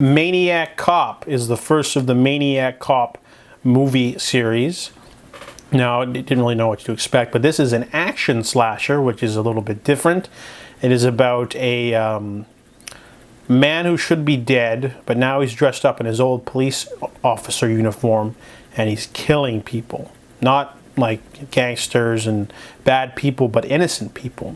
Maniac Cop is the first of the Maniac Cop movie series. Now, I didn't really know what to expect, but this is an action slasher, which is a little bit different. It is about a man who should be dead, but now he's dressed up in his old police officer uniform, and he's killing people. Not like gangsters and bad people, but innocent people.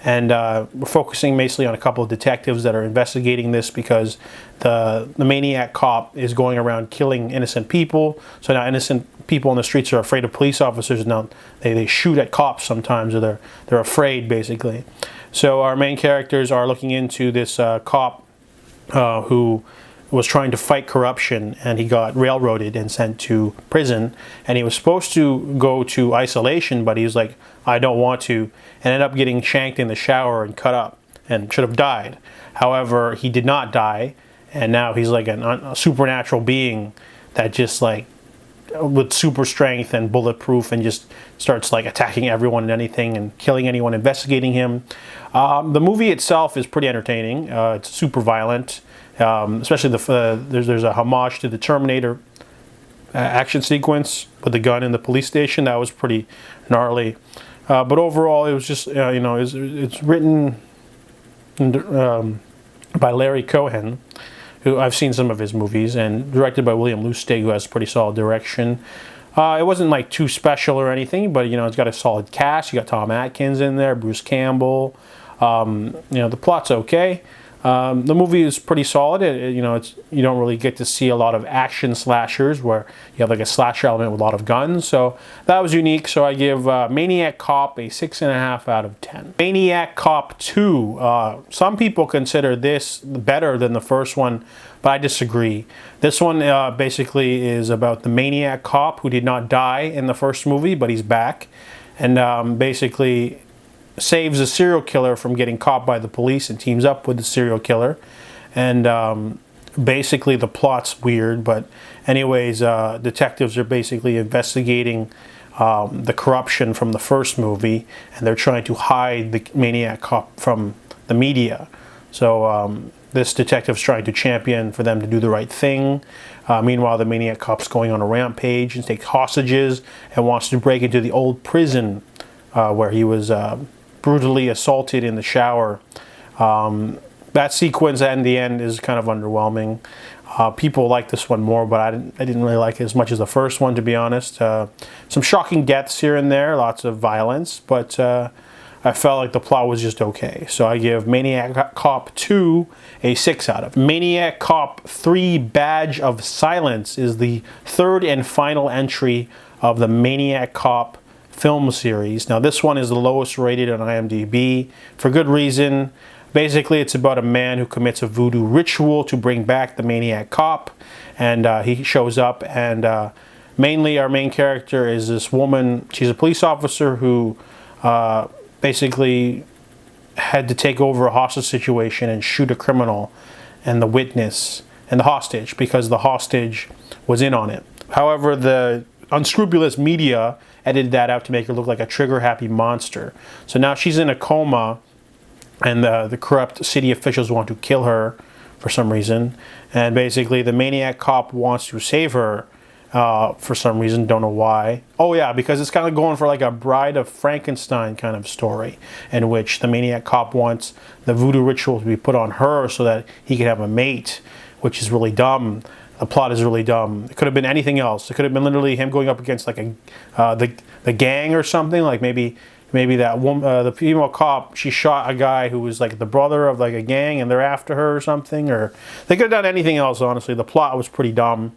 And we're focusing basically on a couple of detectives that are investigating this because the Maniac Cop is going around killing innocent people. So now innocent people on the streets are afraid of police officers. Now they shoot at cops sometimes, or they're afraid basically. So our main characters are looking into this cop who was trying to fight corruption, and he got railroaded and sent to prison, and he was supposed to go to isolation, but he was like, I don't want to, and ended up getting shanked in the shower and cut up and should have died. However, he did not die, and now he's like a supernatural being that just like with super strength and bulletproof and just starts like attacking everyone and anything and killing anyone investigating him. The movie itself is pretty entertaining. It's super violent. Especially there's a homage to the Terminator action sequence with the gun in the police station. That was pretty gnarly. But overall, it was just, it's written by Larry Cohen, who I've seen some of his movies, and directed by William Lustig, who has pretty solid direction. It wasn't like too special or anything, but it's got a solid cast. You got Tom Atkins in there, Bruce Campbell. The plot's okay. The movie is pretty solid. You don't really get to see a lot of action slashers where you have like a slasher element with a lot of guns. So that was unique. So I give Maniac Cop a 6.5 out of 10. Maniac Cop 2. Some people consider this better than the first one, but I disagree. This one basically is about the Maniac Cop who did not die in the first movie, but he's back. And basically saves a serial killer from getting caught by the police and teams up with the serial killer. And basically the plot's weird, but anyways, detectives are basically investigating the corruption from the first movie, and they're trying to hide the Maniac Cop from the media. So this detective's trying to champion for them to do the right thing. Meanwhile, the Maniac Cop's going on a rampage and takes hostages and wants to break into the old prison where he was brutally assaulted in the shower. That sequence in the end is kind of underwhelming. People like this one more, but I didn't really like it as much as the first one, to be honest. Some shocking deaths here and there, lots of violence, but I felt like the plot was just okay. So I give Maniac Cop 2 a 6 out of. Maniac Cop 3 Badge of Silence is the third and final entry of the Maniac Cop film series. Now this one is the lowest rated on IMDb for good reason. Basically, it's about a man who commits a voodoo ritual to bring back the Maniac Cop, and he shows up, and mainly our main character is this woman. She's a police officer who basically had to take over a hostage situation and shoot a criminal and the witness and the hostage because the hostage was in on it. However, the unscrupulous media edited that out to make her look like a trigger-happy monster. So now she's in a coma, and the corrupt city officials want to kill her for some reason. And basically, the Maniac Cop wants to save her for some reason. Don't know why. Oh yeah, because it's kind of going for like a Bride of Frankenstein kind of story, in which the Maniac Cop wants the voodoo ritual to be put on her so that he can have a mate, which is really dumb. The plot is really dumb. It could have been anything else. It could have been literally him going up against like the gang or something. Like maybe that woman, the female cop, she shot a guy who was like the brother of like a gang, and they're after her or something. Or they could have done anything else. Honestly, the plot was pretty dumb.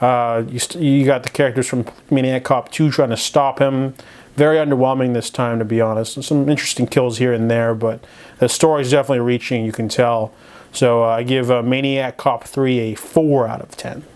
You got the characters from Maniac Cop 2 trying to stop him. Very underwhelming this time, to be honest. Some interesting kills here and there, but the story's definitely reaching. You can tell. So I give Maniac Cop 3 a 4 out of 10.